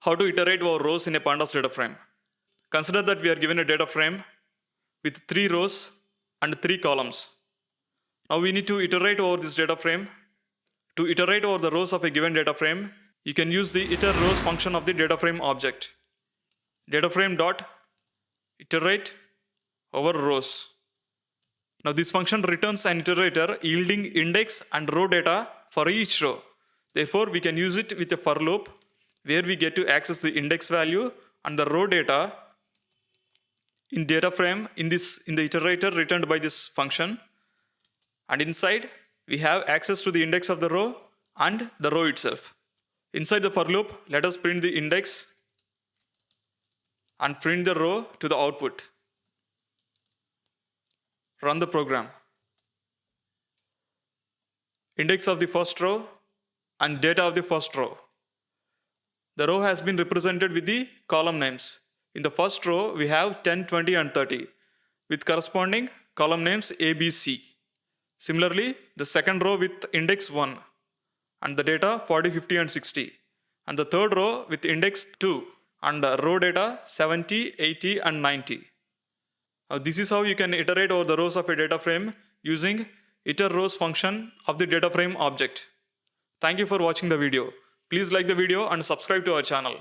How to iterate over rows in a Pandas data frame. Consider that we are given a data frame with 3 rows and 3 columns. Now we need to iterate over this data frame. To iterate over the rows of a given data frame, you can use the iterrows function of the DataFrame object. DataFrame.iterate over rows. Now this function returns an iterator yielding index and row data for each row. Therefore, we can use it with a for loop where we get to access the index value and the row data in data frame in the iterator returned by this function, and inside we have access to the index of the row and the row itself. Inside the for loop, let us print the index and print the row to the output. Run the program. Index of the first row and data of the first row. The row has been represented with the column names. In the first row, we have 10, 20, and 30 with corresponding column names A, B, C. Similarly, the second row with index 1 and the data 40, 50, and 60. And the third row with index 2 and the row data 70, 80, and 90. Now, this is how you can iterate over the rows of a data frame using iterrows function of the DataFrame object. Thank you for watching the video. Please like the video and subscribe to our channel.